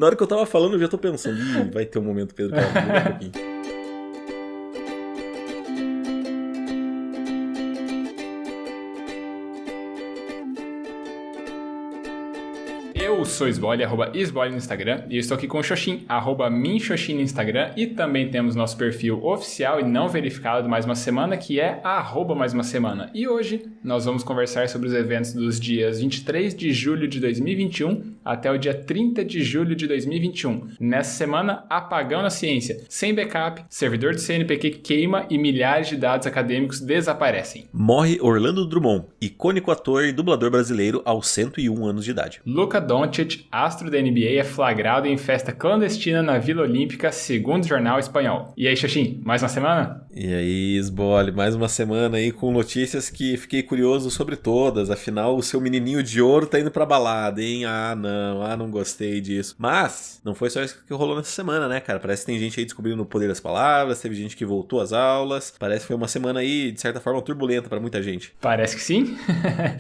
Na hora que eu tava falando, eu já tô pensando, vai ter um momento Pedro Calvo, daqui a pouquinho. Eu sou Isbole, @Isbole no Instagram, e eu estou aqui com o Xoxin, @minxoxin no Instagram, e também temos nosso perfil oficial e não verificado de Mais Uma Semana, que é @Mais Uma Semana. E hoje nós vamos conversar sobre os eventos dos dias 23 de julho de 2021 até o dia 30 de julho de 2021. Nessa semana, apagão na ciência, sem backup, servidor de CNPq queima e milhares de dados acadêmicos desaparecem. Morre Orlando Drummond, icônico ator e dublador brasileiro aos 101 anos de idade. Luka Doncic, astro da NBA, é flagrado em festa clandestina na Vila Olímpica, segundo o jornal espanhol. E aí, Xoxin, mais uma semana? E aí, Isbole, mais uma semana aí com notícias que fiquei curioso sobre todas. Afinal, o seu menininho de ouro tá indo pra balada, hein? Não gostei disso. Mas, não foi só isso que rolou nessa semana, né, cara? Parece que tem gente aí descobrindo o poder das palavras, teve gente que voltou às aulas. Parece que foi uma semana aí, de certa forma, turbulenta pra muita gente. Parece que sim.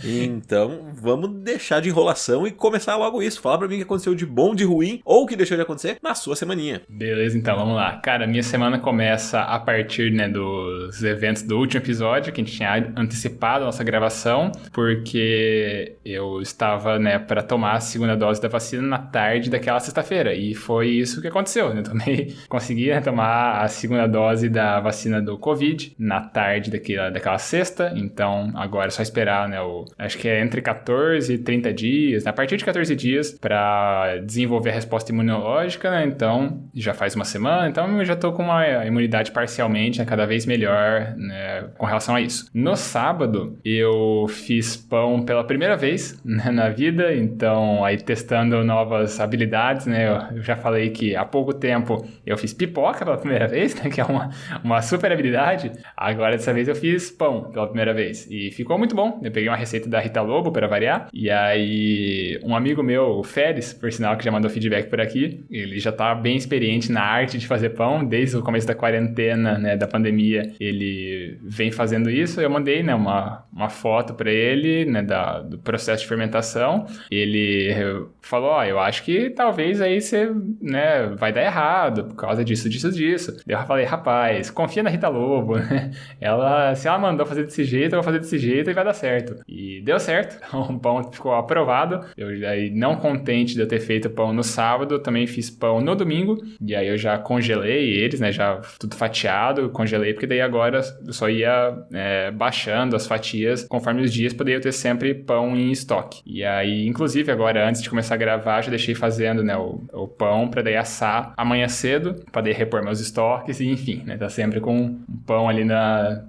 Então, vamos deixar de enrolação e começar logo isso. Fala pra mim o que aconteceu de bom, de ruim, ou o que deixou de acontecer na sua semaninha. Beleza, então, vamos lá. Cara, minha semana começa a partir, dos eventos do último episódio, que a gente tinha antecipado a nossa gravação, porque eu estava, para tomar a segunda dose da vacina na tarde daquela sexta-feira, e foi isso que aconteceu, né? Consegui tomar a segunda dose da vacina do Covid na tarde daquela sexta, então agora é só esperar, acho que é entre 14 e 30 dias, a partir de 14 dias, para desenvolver a resposta imunológica, né? Então, já faz uma semana, então eu já tô com uma imunidade parcialmente, cada vez melhor, né, com relação a isso. No sábado, eu fiz pão pela primeira vez, né, na vida, então aí testando novas habilidades, né, eu já falei que há pouco tempo eu fiz pipoca pela primeira vez, né, que é uma super habilidade. Agora dessa vez eu fiz pão pela primeira vez e ficou muito bom. Eu peguei uma receita da Rita Lobo para variar, e aí um amigo meu, o Férez, por sinal, que já mandou feedback por aqui, ele já tá bem experiente na arte de fazer pão desde o começo da quarentena, né, da pandemia. Ele vem fazendo isso. Eu mandei, uma foto para ele, né, do processo de fermentação. Ele falou, eu acho que talvez aí você, né, vai dar errado por causa disso. Daí eu falei, rapaz, confia na Rita Lobo, né? Se ela mandou fazer desse jeito, eu vou fazer desse jeito e vai dar certo. E deu certo. O pão ficou aprovado. Eu aí, não contente de eu ter feito pão no sábado, eu também fiz pão no domingo. E aí eu já congelei eles, né, já tudo fatiado, congelei, porque daí agora eu só ia baixando as fatias conforme os dias, poderia ter sempre pão em estoque. E aí, inclusive, agora, antes de começar a gravar, já deixei fazendo, né, o pão pra daí assar amanhã cedo, pra daí repor meus estoques, e enfim, né, tá sempre com um pão ali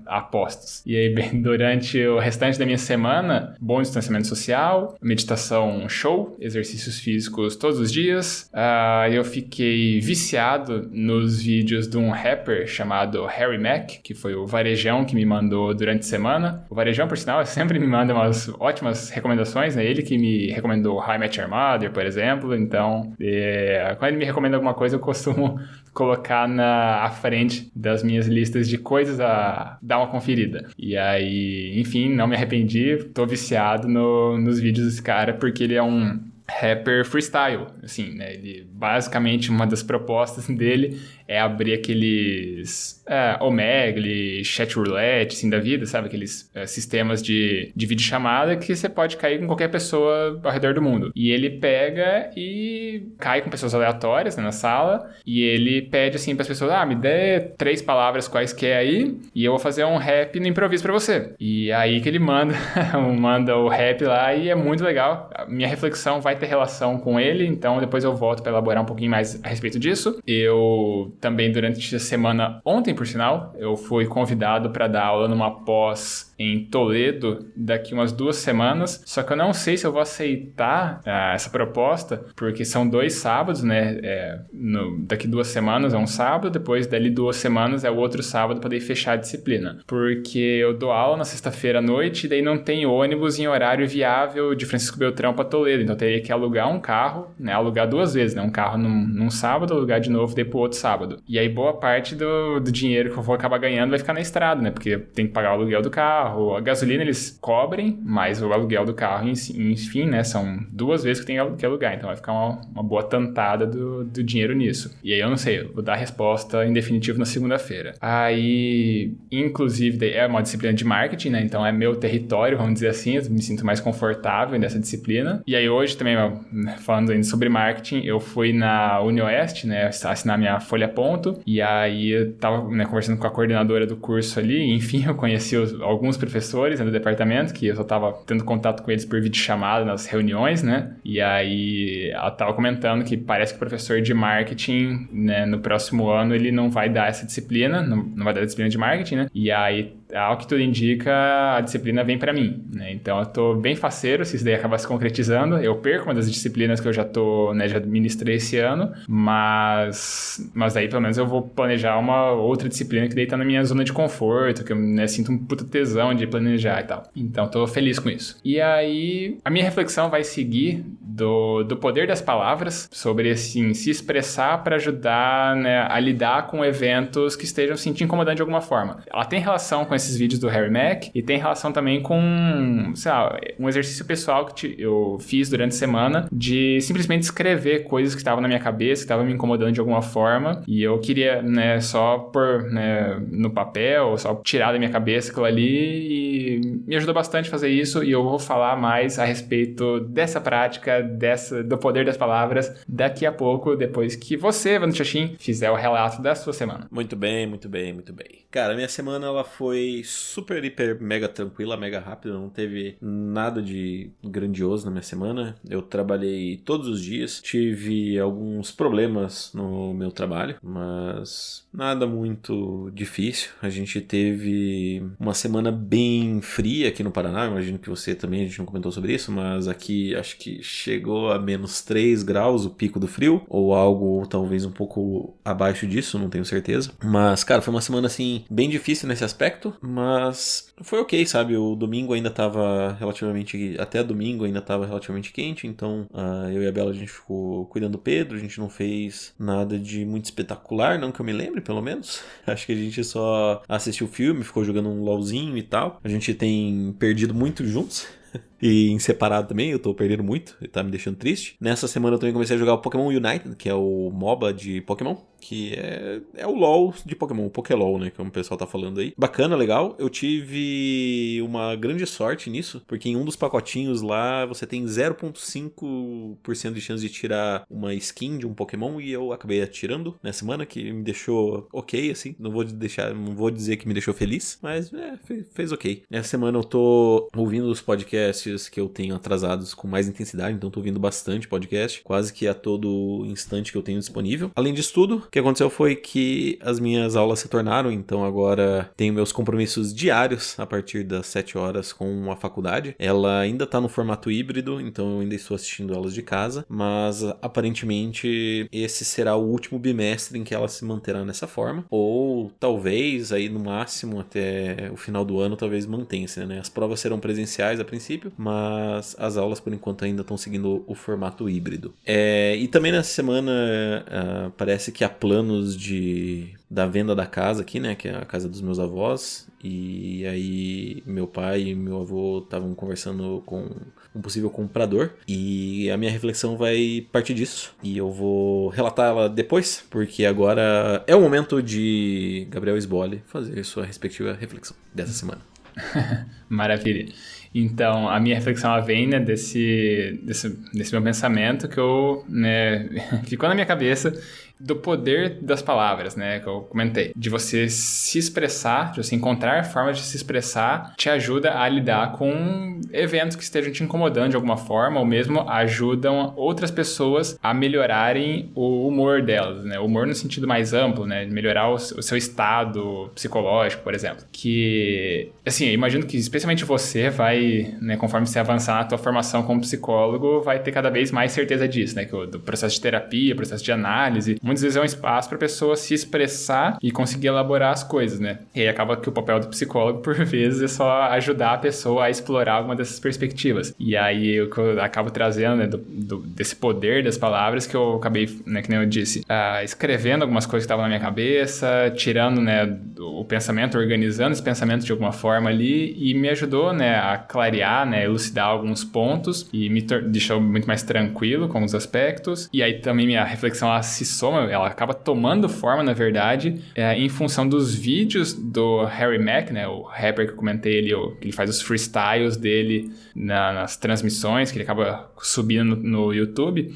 a postos. E aí, bem, durante o restante da minha semana, bom distanciamento social, meditação show, exercícios físicos todos os dias. Eu fiquei viciado nos vídeos de um rapper chamado Harry Mack, que foi o Varejão que me mandou durante a semana. O Varejão, por sinal, sempre me manda umas ótimas recomendações, né? Ele que me recomendou How I Met Your Mother, por exemplo. Então, quando ele me recomenda alguma coisa, eu costumo colocar à frente das minhas listas de coisas a dar uma conferida. E aí, enfim, não me arrependi. Tô viciado nos vídeos desse cara, porque ele é um rapper freestyle, assim, né? Ele, basicamente, uma das propostas dele é abrir aqueles Omegle, chat roulette, assim, da vida, sabe? Aqueles sistemas de videochamada que você pode cair com qualquer pessoa ao redor do mundo. E ele pega e cai com pessoas aleatórias, né, na sala, e ele pede, assim, para as pessoas, me dê 3 palavras quaisquer aí, e eu vou fazer um rap no improviso para você. E aí que ele manda o rap lá, e é muito legal. A minha reflexão vai ter relação com ele, então depois eu volto para elaborar um pouquinho mais a respeito disso. Eu também, durante a semana, ontem por sinal, eu fui convidado para dar aula numa pós em Toledo daqui umas 2 semanas, só que eu não sei se eu vou aceitar essa proposta, porque são 2 sábados, né? Daqui 2 semanas é um sábado, depois dali 2 semanas é o outro sábado para daí fechar a disciplina, porque eu dou aula na sexta-feira à noite e daí não tem ônibus em horário viável de Francisco Beltrão para Toledo, então teria ter que alugar um carro, né? Alugar 2 vezes, né? Um carro num sábado, alugar de novo, daí pro outro sábado. E aí boa parte do dinheiro que eu vou acabar ganhando vai ficar na estrada, né? Porque tem que pagar o aluguel do carro, a gasolina eles cobrem, mas o aluguel do carro, enfim, né? São 2 vezes que tem que alugar, então vai ficar uma boa tantada do dinheiro nisso. E aí eu não sei, eu vou dar a resposta em definitivo na segunda-feira. Aí, inclusive, é uma disciplina de marketing, né? Então é meu território, vamos dizer assim, eu me sinto mais confortável nessa disciplina. E aí hoje também, falando ainda sobre marketing, eu fui na UniOeste, né? Assinar minha folha ponto, e aí eu tava, né, conversando com a coordenadora do curso ali, e, enfim, eu conheci alguns professores, né, do departamento, que eu só tava tendo contato com eles por videochamada nas reuniões, né? E aí ela tava comentando que parece que o professor de marketing, né, no próximo ano ele não vai dar essa disciplina, não vai dar a disciplina de marketing, né? E aí, ao que tudo indica, a disciplina vem pra mim, né? Então eu tô bem faceiro se isso daí acabar se concretizando. Eu perco uma das disciplinas que eu já tô, né, já ministrei esse ano, mas daí pelo menos eu vou planejar uma outra disciplina que daí tá na minha zona de conforto, que eu, né, sinto um puta tesão de planejar e tal. Então tô feliz com isso. E aí a minha reflexão vai seguir do poder das palavras, sobre assim, se expressar para ajudar, né, a lidar com eventos que estejam se te incomodando de alguma forma. Ela tem relação com esses vídeos do Harry Mack e tem relação também com, sei lá, um exercício pessoal que eu fiz durante a semana de simplesmente escrever coisas que estavam na minha cabeça, que estavam me incomodando de alguma forma, e eu queria, né, só pôr, né, no papel, só tirar da minha cabeça aquilo ali, e me ajudou bastante a fazer isso, e eu vou falar mais a respeito dessa prática, do poder das palavras, daqui a pouco, depois que você, Vando Chachim, fizer o relato da sua semana. Muito bem, muito bem, muito bem. Cara, minha semana ela foi super, hiper, mega tranquila, mega rápida, não teve nada de grandioso na minha semana. Eu trabalhei todos os dias, tive alguns problemas no meu trabalho, mas nada muito difícil. A gente teve uma semana bem fria aqui no Paraná, imagino que você também, a gente não comentou sobre isso, mas aqui acho que chegou a -3 graus o pico do frio, ou algo talvez um pouco abaixo disso, não tenho certeza. Mas, cara, foi uma semana assim bem difícil nesse aspecto, mas foi ok, sabe? O domingo ainda tava relativamente, até domingo ainda tava relativamente quente, então eu e a Bela a gente ficou cuidando do Pedro, a gente não fez nada de muito espetacular, não que eu me lembre, pelo menos. Acho que a gente só assistiu o filme, ficou jogando um LOLzinho e tal. A gente tem perdido muito juntos. E em separado também, eu tô perdendo muito, e tá me deixando triste. Nessa semana eu também comecei a jogar o Pokémon United, que é o MOBA de Pokémon, que é o LoL de Pokémon, o Pokélol, né, como o pessoal tá falando aí. Bacana, legal. Eu tive uma grande sorte nisso, porque em um dos pacotinhos lá você tem 0,5% de chance de tirar uma skin de um Pokémon, e eu acabei atirando nessa semana, que me deixou ok, assim. Não vou dizer que me deixou feliz, mas fez ok. Nessa semana eu tô ouvindo os podcasts que eu tenho atrasados com mais intensidade, então tô ouvindo bastante podcast, quase que a todo instante que eu tenho disponível. Além disso tudo, o que aconteceu foi que as minhas aulas se tornaram, então agora tenho meus compromissos diários a partir das 7 horas com a faculdade. Ela ainda tá no formato híbrido, então eu ainda estou assistindo aulas de casa, mas aparentemente esse será o último bimestre em que ela se manterá nessa forma, ou talvez aí no máximo até o final do ano talvez mantenha-se, né? As provas serão presenciais a princípio, mas as aulas por enquanto ainda estão seguindo o formato híbrido. E também nessa semana parece que há planos da venda da casa aqui, né, que é a casa dos meus avós, e aí meu pai e meu avô estavam conversando com um possível comprador, e a minha reflexão vai partir disso, e eu vou relatar ela depois, porque agora é o momento de Gabriel Sboli fazer sua respectiva reflexão dessa semana. Maravilha. Então, a minha reflexão ela vem, né, desse meu pensamento que ficou na minha cabeça, do poder das palavras, né, que eu comentei. De você se expressar, de você encontrar formas de se expressar, te ajuda a lidar com eventos que estejam te incomodando de alguma forma, ou mesmo ajudam outras pessoas a melhorarem o humor delas, né, o humor no sentido mais amplo, né, de melhorar o seu estado psicológico, por exemplo. Que, assim, eu imagino que especialmente você vai vai, né, conforme você avançar na tua formação como psicólogo, vai ter cada vez mais certeza disso, né? Que o do processo de terapia, processo de análise, muitas vezes é um espaço para a pessoa se expressar e conseguir elaborar as coisas, né? E aí acaba que o papel do psicólogo, por vezes, é só ajudar a pessoa a explorar alguma dessas perspectivas. E aí o que eu acabo trazendo, né, desse poder das palavras, que eu acabei, né, que nem eu disse, escrevendo algumas coisas que estavam na minha cabeça, tirando, né, o pensamento, organizando esse pensamento de alguma forma ali, e me ajudou, né, a clarear, né, elucidar alguns pontos e me deixou muito mais tranquilo com os aspectos. E aí também minha reflexão, ela se soma, ela acaba tomando forma, na verdade, em função dos vídeos do Harry Mack, né, o rapper que eu comentei ali, que ele faz os freestyles dele nas transmissões, que ele acaba subindo no YouTube,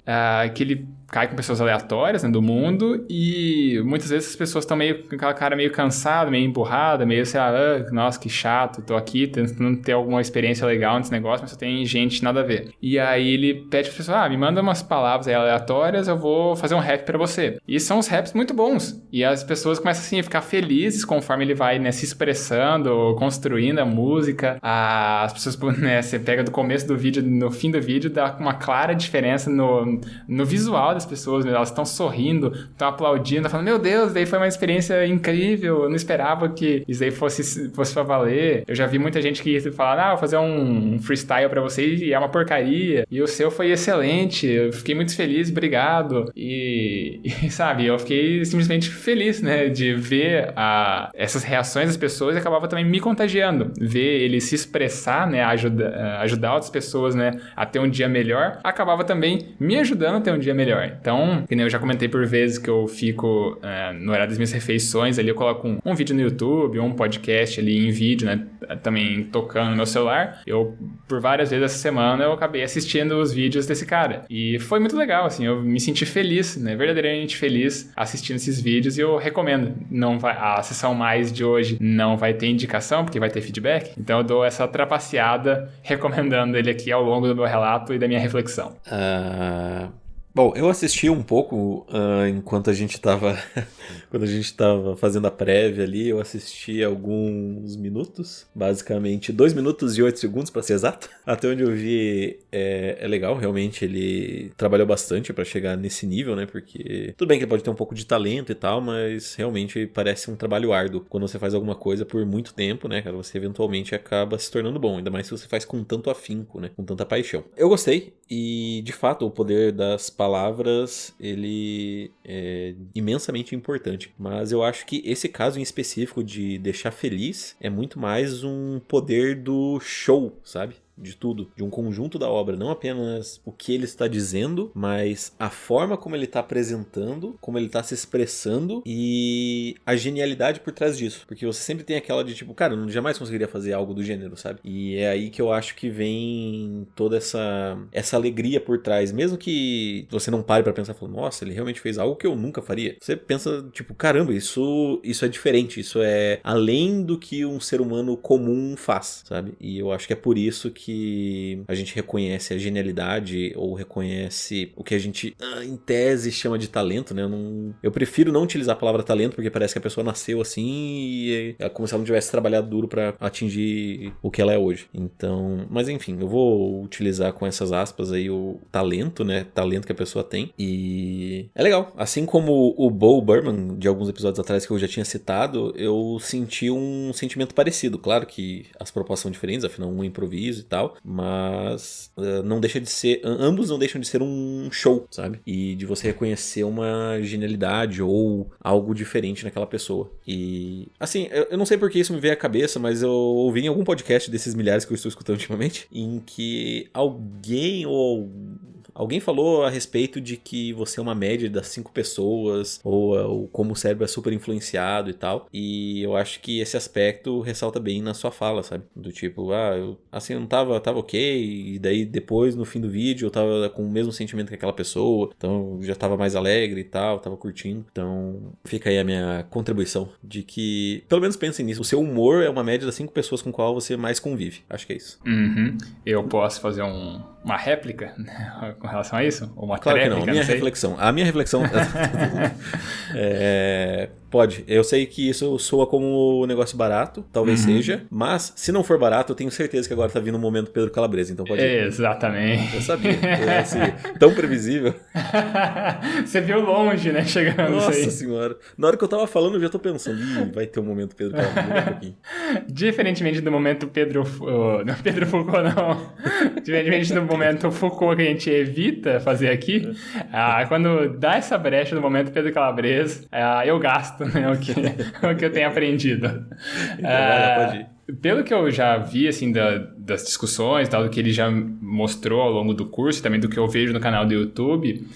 que ele cai com pessoas aleatórias, né, do mundo, e muitas vezes as pessoas estão meio com aquela cara meio cansada, meio emburrada, meio sei lá, nossa, que chato, tô aqui tentando ter alguma experiência legal nesse negócio, mas só tem gente nada a ver. E aí ele pede para as pessoas, me manda umas palavras aí aleatórias, eu vou fazer um rap para você. E são uns raps muito bons. E as pessoas começam assim a ficar felizes conforme ele vai, né, se expressando, construindo a música. As pessoas, né, você pega do começo do vídeo, no fim do vídeo, dá uma clara diferença no visual das pessoas, né? Elas estão sorrindo, estão aplaudindo, estão falando, meu Deus, daí foi uma experiência incrível, eu não esperava que isso aí fosse pra valer. Eu já vi muita gente que fala, vou fazer um freestyle pra vocês e é uma porcaria, e o seu foi excelente, eu fiquei muito feliz, obrigado. E sabe, eu fiquei simplesmente feliz, né, de ver essas reações das pessoas, e acabava também me contagiando, ver ele se expressar, né, ajudar outras pessoas, né, a ter um dia melhor, acabava também me ajudando a ter um dia melhor. Então, que nem eu já comentei por vezes que eu fico no horário das minhas refeições, ali eu coloco um vídeo no YouTube, ou um podcast ali em vídeo, né, também tocando no meu celular. Por várias vezes essa semana, eu acabei assistindo os vídeos desse cara. E foi muito legal, assim, eu me senti feliz, né, verdadeiramente feliz assistindo esses vídeos, e eu recomendo. A sessão mais de hoje não vai ter indicação, porque vai ter feedback, então eu dou essa trapaceada recomendando ele aqui ao longo do meu relato e da minha reflexão. Bom, eu assisti um pouco enquanto a gente tava quando a gente tava fazendo a prévia ali, eu assisti alguns minutos, basicamente 2 minutos e 8 segundos para ser exato. Até onde eu vi é legal, realmente ele trabalhou bastante para chegar nesse nível, né? Porque tudo bem que ele pode ter um pouco de talento e tal, mas realmente parece um trabalho árduo. Quando você faz alguma coisa por muito tempo, né, cara, você eventualmente acaba se tornando bom, ainda mais se você faz com tanto afinco, né, com tanta paixão. Eu gostei e, de fato, o poder das palavras, ele é imensamente importante. Mas eu acho que esse caso em específico de deixar feliz é muito mais um poder do show, sabe? De tudo, de um conjunto da obra, não apenas o que ele está dizendo, mas a forma como ele está apresentando, como ele está se expressando e a genialidade por trás disso, porque você sempre tem aquela de tipo, cara, eu não jamais conseguiria fazer algo do gênero, sabe? E é aí que eu acho que vem toda essa alegria por trás, mesmo que você não pare pra pensar, falando, nossa, ele realmente fez algo que eu nunca faria. Você pensa, tipo, caramba, isso é diferente, isso é além do que um ser humano comum faz, sabe? E eu acho que é por isso que a gente reconhece a genialidade ou reconhece o que a gente, em tese, chama de talento, né? Eu prefiro não utilizar a palavra talento, porque parece que a pessoa nasceu assim e é como se ela não tivesse trabalhado duro pra atingir o que ela é hoje. Então, mas enfim, eu vou utilizar com essas aspas aí o talento, né? Talento que a pessoa tem. E é legal. Assim como o Bo Burnham, de alguns episódios atrás que eu já tinha citado, eu senti um sentimento parecido. Claro que as propostas são diferentes, afinal um improviso e tal, mas não deixa de ser, ambos não deixam de ser um show, sabe? E de você reconhecer uma genialidade ou algo diferente naquela pessoa. E assim, eu não sei porque isso me veio à cabeça, mas eu ouvi em algum podcast desses milhares que eu estou escutando ultimamente, em que alguém falou a respeito de que você é uma média das 5 pessoas, ou como o cérebro é super influenciado e tal. E eu acho que esse aspecto ressalta bem na sua fala, sabe? Do tipo, eu não tava ok, e daí depois, no fim do vídeo, eu tava com o mesmo sentimento que aquela pessoa, então eu já tava mais alegre e tal, tava curtindo. Então fica aí a minha contribuição de que, pelo menos pensem nisso, o seu humor é uma média das 5 pessoas com qual você mais convive. Acho que é isso. Uhum. Eu posso fazer uma réplica com relação a isso? Ou uma claro tréplica? Que não. A minha reflexão Pode. Eu sei que isso soa como um negócio barato, talvez seja, mas se não for barato, eu tenho certeza que agora tá vindo o momento Pedro Calabresa, então pode ir. Exatamente. Eu sabia. É assim, tão previsível. Você viu longe, né, chegando. Nossa senhora. Na hora que eu tava falando, eu já tô pensando, vai ter um momento Pedro Calabresa, um pouquinho. Diferentemente do momento não, Pedro Foucault não. Diferentemente do momento Foucault que a gente evita fazer aqui, quando dá essa brecha no momento Pedro Calabresa, eu gasto, né, o que eu tenho aprendido. Então, vai lá, pode ir. Pelo que eu já vi, assim, das discussões, tal, do que ele já mostrou ao longo do curso, e também do que eu vejo no canal do YouTube,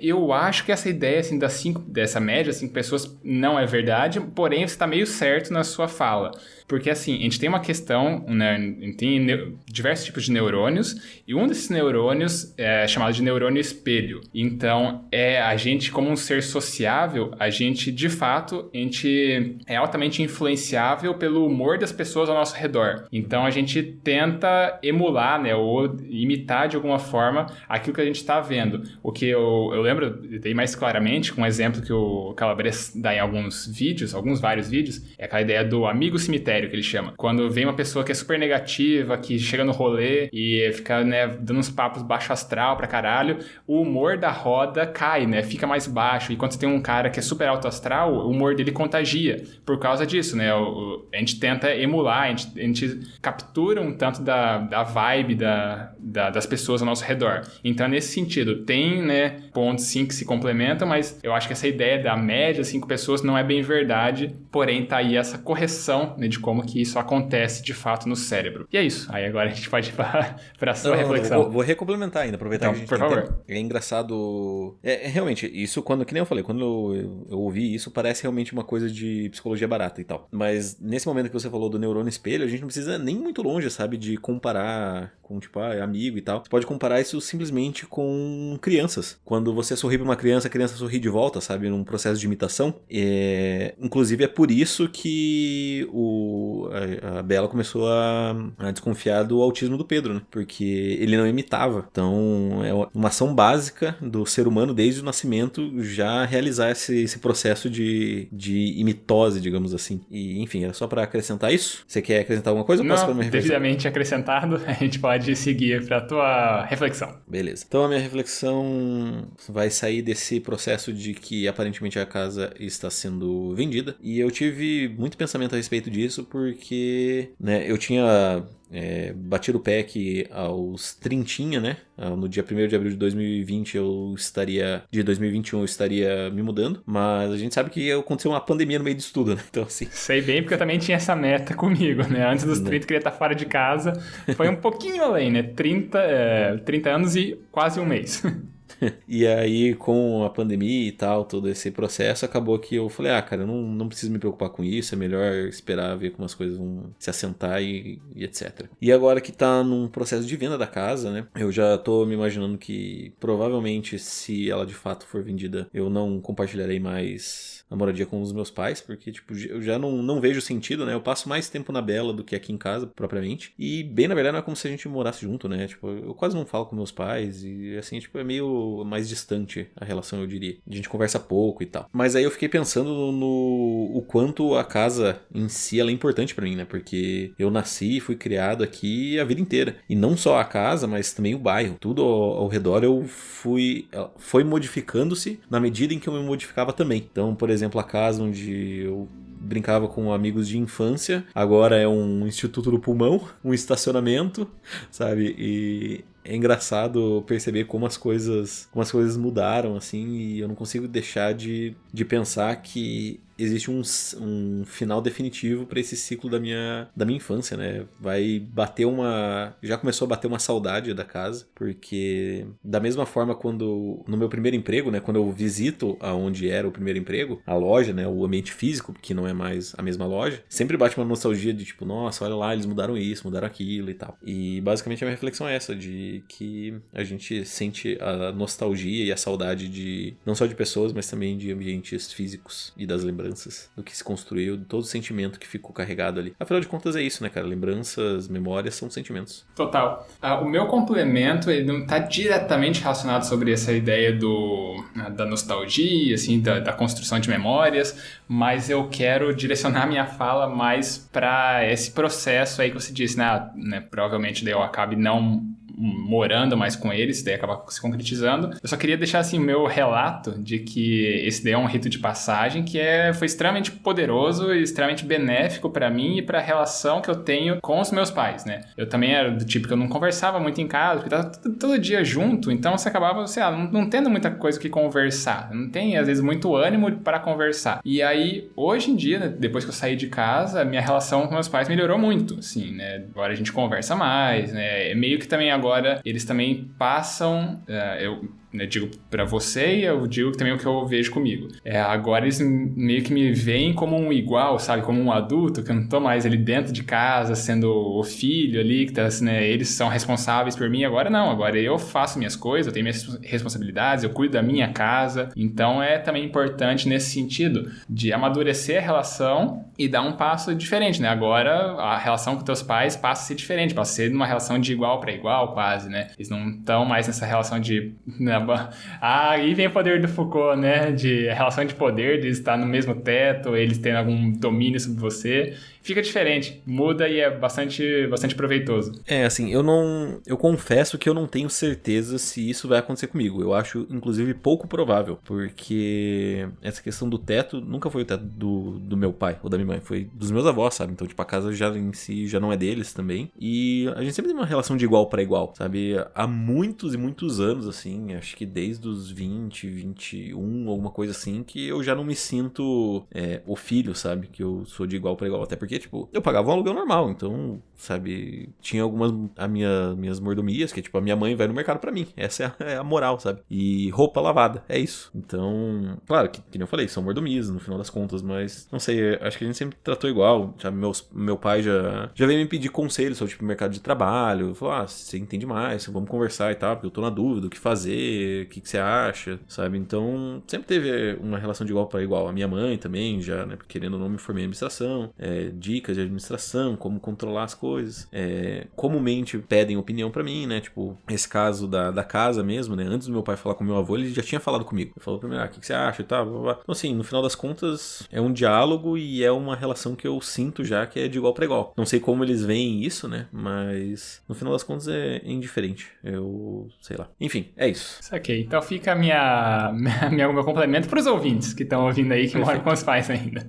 eu acho que essa ideia, assim, dessa média, 5 pessoas, não é verdade, porém você está meio certo na sua fala. Porque, assim, a gente tem uma questão, né, tem diversos tipos de neurônios, e um desses neurônios é chamado de neurônio espelho. Então, a gente, como um ser sociável, a gente, de fato, a gente é altamente influenciável pelo humor das pessoas ao nosso redor. Então, a gente tenta emular, né, ou imitar, de alguma forma, aquilo que a gente está vendo. O que eu lembro, dei mais claramente, com um exemplo que o Calabresa dá em vários vídeos, é aquela ideia do amigo cemitério, que ele chama. Quando vem uma pessoa que é super negativa, que chega no rolê e fica, né, dando uns papos baixo astral pra caralho, o humor da roda cai, né, fica mais baixo. E quando você tem um cara que é super alto astral, o humor dele contagia. Por causa disso, né, a gente tenta emular, a gente captura um tanto da vibe das pessoas ao nosso redor. Então, nesse sentido, tem, né, pontos sim que se complementam, mas eu acho que essa ideia da média, 5 pessoas, não é bem verdade, porém tá aí essa correção, né, de como que isso acontece de fato no cérebro. E é isso. Aí agora a gente pode ir para a sua reflexão. Vou recomplementar ainda, aproveitar então, que a gente por tem favor. tempo. É engraçado. Realmente, isso que nem eu falei, quando eu ouvi isso, parece realmente uma coisa de psicologia barata e tal. Mas nesse momento que você falou do neurônio espelho, a gente não precisa nem muito longe, sabe, de comparar com, tipo, amigo e tal. Você pode comparar isso simplesmente com crianças. Quando você sorri pra uma criança, a criança sorri de volta, sabe, num processo de imitação. Inclusive é por isso que a Bela começou a desconfiar do autismo do Pedro, né? Porque ele não imitava. Então, é uma ação básica do ser humano desde o nascimento já realizar esse processo de imitose, digamos assim. E, enfim, era só pra acrescentar isso. Você quer acrescentar alguma coisa? Não, devidamente acrescentado, a gente pode seguir pra tua reflexão. Beleza. Então, a minha reflexão vai sair desse processo de que aparentemente a casa está sendo vendida. E eu tive muito pensamento a respeito disso porque, né, eu tinha batido o pé que aos 30, né? No dia 1º de abril de 2020 de 2021 eu estaria me mudando, mas a gente sabe que aconteceu uma pandemia no meio disso tudo, né? Então, assim... Sei bem, porque eu também tinha essa meta comigo, né? Antes dos 30 eu queria estar fora de casa. Foi um pouquinho além, né? 30 anos e quase um mês. E aí, com a pandemia e tal, todo esse processo, acabou que eu falei, cara, eu não preciso me preocupar com isso, é melhor esperar ver como as coisas vão se assentar e etc. E agora que tá num processo de venda da casa, né, eu já tô me imaginando que provavelmente, se ela de fato for vendida, eu não compartilharei mais a moradia com os meus pais, porque, tipo, eu já não vejo sentido, né, eu passo mais tempo na Bela do que aqui em casa, propriamente, e bem, na verdade, não é como se a gente morasse junto, né, tipo, eu quase não falo com meus pais, e assim, tipo, é meio mais distante a relação, eu diria. A gente conversa pouco e tal. Mas aí eu fiquei pensando o quanto a casa em si ela é importante pra mim, né? Porque eu nasci e fui criado aqui a vida inteira. E não só a casa, mas também o bairro. Tudo ao redor foi modificando-se na medida em que eu me modificava também. Então, por exemplo, a casa onde eu brincava com amigos de infância, agora é um instituto do pulmão, um estacionamento, sabe? E é engraçado perceber como as coisas mudaram, assim, e eu não consigo deixar de pensar que existe um final definitivo para esse ciclo da minha infância, né? Já começou a bater uma saudade da casa, porque da mesma forma no meu primeiro emprego, né, quando eu visito aonde era o primeiro emprego, a loja, né, o ambiente físico, que não é mais a mesma loja, sempre bate uma nostalgia de tipo, nossa, olha lá, eles mudaram isso, mudaram aquilo e tal. E basicamente a minha reflexão é essa, de que a gente sente a nostalgia e a saudade de não só de pessoas, mas também de ambientes físicos e das lembranças lembranças do que se construiu, de todo o sentimento que ficou carregado ali. Afinal de contas é isso, né, cara? Lembranças, memórias são sentimentos. Total. O meu complemento, ele não está diretamente relacionado sobre essa ideia da nostalgia, assim, da construção de memórias, mas eu quero direcionar minha fala mais para esse processo aí que você disse, né? Provavelmente daí eu acabe não morando mais com eles, daí acaba se concretizando. Eu só queria deixar assim o meu relato de que esse daí é um rito de passagem que foi extremamente poderoso e extremamente benéfico para mim e para a relação que eu tenho com os meus pais, né? Eu também era do tipo que eu não conversava muito em casa, porque estava todo dia junto, então você acabava, sei lá, não tendo muita coisa que conversar, não tem às vezes muito ânimo para conversar. E aí, hoje em dia, né, depois que eu saí de casa, minha relação com meus pais melhorou muito, assim, né? Agora a gente conversa mais, né? É meio que também agora eles também passam, eu digo pra você e eu digo também o que eu vejo comigo. Agora eles meio que me veem como um igual, sabe? Como um adulto, que eu não tô mais ali dentro de casa, sendo o filho ali, que tá, né? Eles são responsáveis por mim. Agora não, agora eu faço minhas coisas, eu tenho minhas responsabilidades, eu cuido da minha casa. Então é também importante nesse sentido de amadurecer a relação e dar um passo diferente, né? Agora a relação com teus pais passa a ser diferente, passa a ser uma relação de igual para igual quase, né? Eles não estão mais nessa relação de... aí vem o poder do Foucault, né? De relação de poder, de estar no mesmo teto, eles tendo algum domínio sobre você. Fica diferente, muda e é bastante proveitoso. Assim, eu confesso que eu não tenho certeza se isso vai acontecer comigo. Eu acho, inclusive, pouco provável, porque essa questão do teto nunca foi o teto do meu pai ou da minha mãe, foi dos meus avós, sabe? Então, tipo, a casa já em si já não é deles também. E a gente sempre tem uma relação de igual para igual, sabe? Há muitos e muitos anos, assim, acho que desde os 20, 21, alguma coisa assim, que eu já não me sinto o filho, sabe? Que eu sou de igual para igual. Até porque, tipo, eu pagava um aluguel normal, então, sabe, tinha algumas minhas mordomias, que tipo, a minha mãe vai no mercado pra mim, essa é a moral, sabe, e roupa lavada, é isso. Então, claro, que nem eu falei, são mordomias no final das contas, mas, não sei, acho que a gente sempre tratou igual, sabe, meu pai já veio me pedir conselhos sobre, tipo, mercado de trabalho, falou, você entende mais, vamos conversar e tal, porque eu tô na dúvida, o que fazer, o que você acha, sabe, então, sempre teve uma relação de igual para igual. A minha mãe também, já, né, querendo ou não, me formei em administração, dicas de administração, como controlar as coisas. Comumente pedem opinião pra mim, né? Tipo, esse caso da casa mesmo, né? Antes do meu pai falar com meu avô, ele já tinha falado comigo. Ele falou pra mim, o que você acha e tal, blá, blá. Então, assim, no final das contas, é um diálogo e é uma relação que eu sinto já que é de igual pra igual. Não sei como eles veem isso, né? Mas, no final das contas, é indiferente. Eu sei lá. Enfim, é isso. Ok, então fica meu complemento pros ouvintes que estão ouvindo aí, que moram com os pais ainda.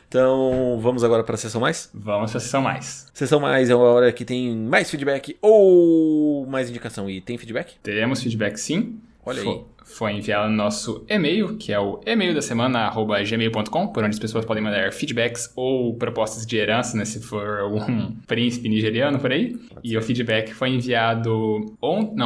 Então, vamos agora para a sessão mais? Vamos para a sessão mais. Sessão mais é uma hora que tem mais feedback ou mais indicação. E tem feedback? Teremos feedback, sim. Olha aí. Foi enviado no nosso e-mail, que é o e-mail da semana, @gmail.com, por onde as pessoas podem mandar feedbacks ou propostas de herança, né, se for algum príncipe nigeriano por aí. E o feedback foi enviado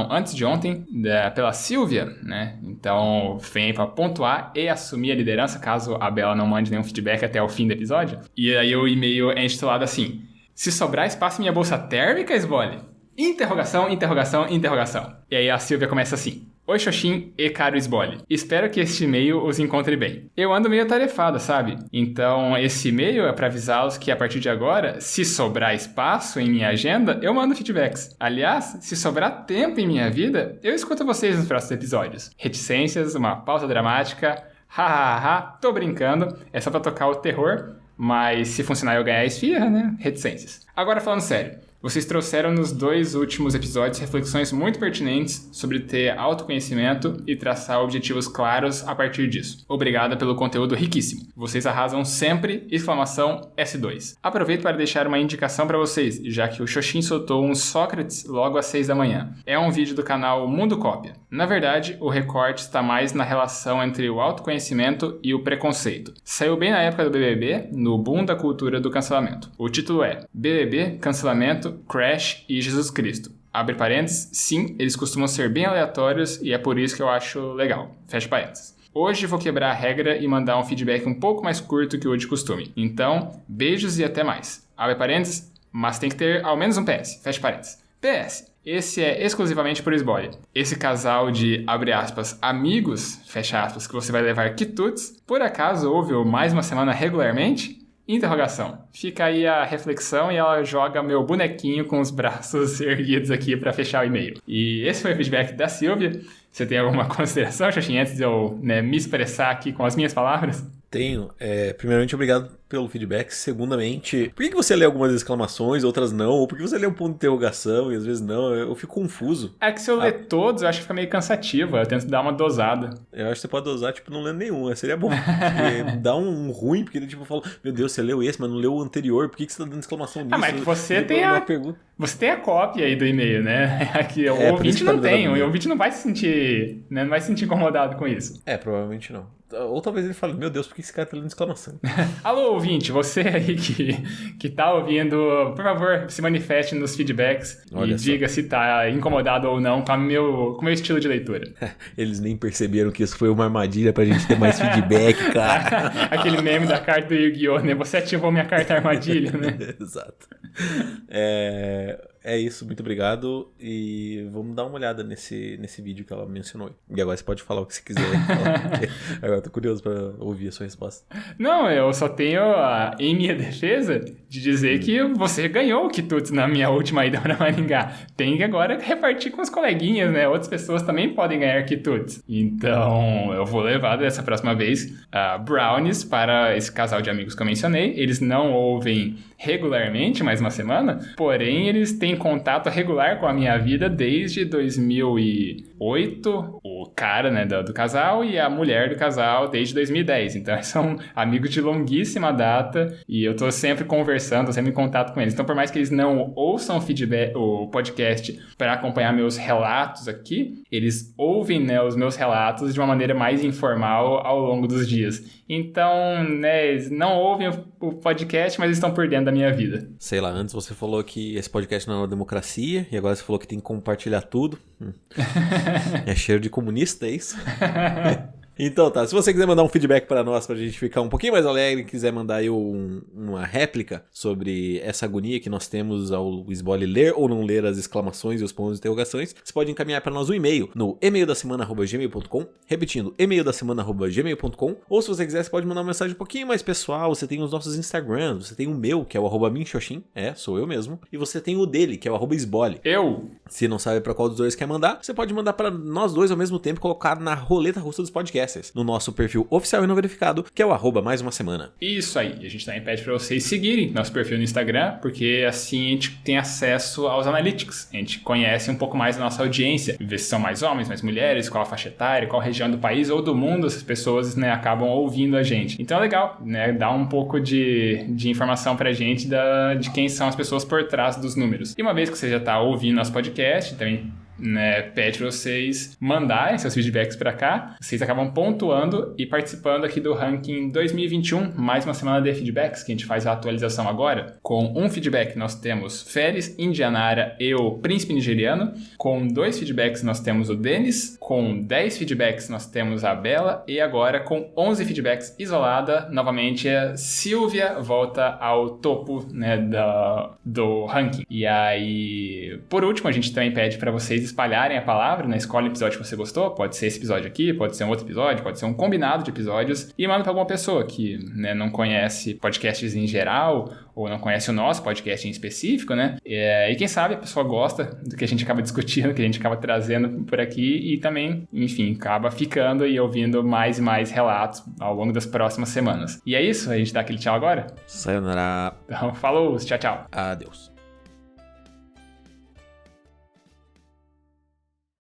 antes de ontem, pela Silvia, né? Então, vem para pontuar e assumir a liderança, caso a Bela não mande nenhum feedback até o fim do episódio. E aí o e-mail é intitulado assim: se sobrar espaço em minha bolsa térmica, Esbole? Interrogação, interrogação, interrogação. E aí a Silvia começa assim: oi, Xoxin e caro Esbole. Espero que este e-mail os encontre bem. Eu ando meio atarefada, sabe? Então, esse e-mail é para avisá-los que a partir de agora, se sobrar espaço em minha agenda, eu mando feedbacks. Aliás, se sobrar tempo em minha vida, eu escuto vocês nos próximos episódios. Reticências, uma pausa dramática, hahaha, tô brincando, é só pra tocar o terror, mas se funcionar eu ganhar a esfirra, né? Reticências. Agora falando sério. Vocês trouxeram nos 2 últimos episódios reflexões muito pertinentes sobre ter autoconhecimento e traçar objetivos claros a partir disso. Obrigada pelo conteúdo riquíssimo. Vocês arrasam sempre! S2. Aproveito para deixar uma indicação para vocês, já que o Xoxin soltou um Sócrates logo às 6 da manhã. É um vídeo do canal Mundo Cópia. Na verdade, o recorte está mais na relação entre o autoconhecimento e o preconceito. Saiu bem na época do BBB, no boom da cultura do cancelamento. O título é BBB, Cancelamento, Crash e Jesus Cristo. Abre parênteses, sim, eles costumam ser bem aleatórios e é por isso que eu acho legal. Fecha parênteses. Hoje vou quebrar a regra e mandar um feedback um pouco mais curto que o de costume. Então, beijos e até mais. Abre parênteses, mas tem que ter ao menos um PS. Fecha parênteses. PS. esse é exclusivamente por esbole. Esse casal de, abre aspas, amigos, fecha aspas, que você vai levar quitutes, por acaso ouve o Mais Uma Semana regularmente? Interrogação. Fica aí a reflexão e ela joga meu bonequinho com os braços erguidos aqui para fechar o e-mail. E esse foi o feedback da Silvia. Você tem alguma consideração, Xoxin, antes de eu me expressar aqui com as minhas palavras? Tenho. Primeiramente, obrigado pelo feedback. Segundamente, por que você lê algumas exclamações, outras não? Ou por que você lê um ponto de interrogação e às vezes não? Eu fico confuso. É que se eu ler todos, eu acho que fica meio cansativo. Eu tento dar uma dosada. Eu acho que você pode dosar, não lendo nenhum. Seria bom. Porque dá um ruim, porque ele fala, meu Deus, você leu esse, mas não leu o anterior. Por que você tá dando exclamação nisso? Mas que você tem a cópia aí do e-mail, né? Aqui, o ouvinte não tem. O ouvinte não vai se sentir, né? Não vai se sentir incomodado com isso. Provavelmente não. Ou talvez ele fale, meu Deus, por que esse cara tá lendo exclamação? Alô, ouvinte, você aí que tá ouvindo, por favor, se manifeste nos feedbacks. Olha, e diga se tá incomodado ou não com o meu estilo de leitura. Eles nem perceberam que isso foi uma armadilha pra gente ter mais feedback, cara. Aquele meme da carta do Yu-Gi-Oh, né? Você ativou minha carta armadilha, né? Exato. É isso, muito obrigado. E vamos dar uma olhada nesse vídeo que ela mencionou. E agora você pode falar o que você quiser. Agora eu tô curioso pra ouvir a sua resposta. Não, eu só tenho em minha defesa de dizer que você ganhou o quitutes na minha última ida pra Maringá. Tem que agora repartir com os coleguinhas, né? Outras pessoas também podem ganhar quitutes. Então, eu vou levar dessa próxima vez brownies para esse casal de amigos que eu mencionei. Eles não ouvem regularmente, mais uma semana, porém eles têm contato regular com a minha vida desde 2008, o cara, né, do casal, e a mulher do casal desde 2010. Então, eles são amigos de longuíssima data e eu tô sempre conversando, sempre em contato com eles. Então, por mais que eles não ouçam o podcast para acompanhar meus relatos aqui, eles ouvem, né, os meus relatos de uma maneira mais informal ao longo dos dias. Então, né, eles não ouvem o podcast, mas estão por dentro da minha vida. Sei lá, antes você falou que esse podcast não é uma democracia, e agora você falou que tem que compartilhar tudo. É cheiro de comunista, é isso? Então tá, se você quiser mandar um feedback para nós, pra gente ficar um pouquinho mais alegre, quiser mandar aí uma réplica sobre essa agonia que nós temos ao esbole ler ou não ler as exclamações e os pontos de interrogações, você pode encaminhar para nós um e-mail no emaildasemana@gmail.com, repetindo, emaildasemana@gmail.com, ou se você quiser, você pode mandar uma mensagem um pouquinho mais pessoal. Você tem os nossos Instagrams, você tem o meu, que é o @minxoxin, sou eu mesmo, e você tem o dele, que é o @esbole. Se não sabe para qual dos dois quer mandar, você pode mandar para nós dois ao mesmo tempo, colocar na roleta russa dos podcasts, no nosso perfil oficial e não verificado, que é o @mais uma semana. Isso aí, a gente também pede para vocês seguirem nosso perfil no Instagram, porque assim a gente tem acesso aos analytics, a gente conhece um pouco mais a nossa audiência, ver se são mais homens, mais mulheres, qual a faixa etária, qual região do país ou do mundo essas pessoas, né, acabam ouvindo a gente. Então é legal, né, dar um pouco de informação pra gente de quem são as pessoas por trás dos números. E uma vez que você já tá ouvindo nosso podcast, também, né, pede para vocês mandarem seus feedbacks para cá. Vocês acabam pontuando e participando aqui do ranking 2021, mais uma semana de feedbacks, que a gente faz a atualização agora. Com um feedback nós temos Férez, Indianara e o Príncipe Nigeriano. Com 2 feedbacks nós temos o Denis. Com 10 feedbacks nós temos a Bela. E agora com 11 feedbacks isolada, novamente a Silvia volta ao topo, né, do ranking. E aí, por último, a gente também pede para vocês espalharem a palavra, né? Escolhe o episódio que você gostou, pode ser esse episódio aqui, pode ser um outro episódio, pode ser um combinado de episódios, e manda para alguma pessoa que, né, não conhece podcasts em geral, ou não conhece o nosso podcast em específico, né? E quem sabe a pessoa gosta do que a gente acaba discutindo, que a gente acaba trazendo por aqui, e também, enfim, acaba ficando e ouvindo mais e mais relatos ao longo das próximas semanas. E é isso, a gente dá aquele tchau agora? Sayonara. Então, falou, tchau, tchau. Adeus.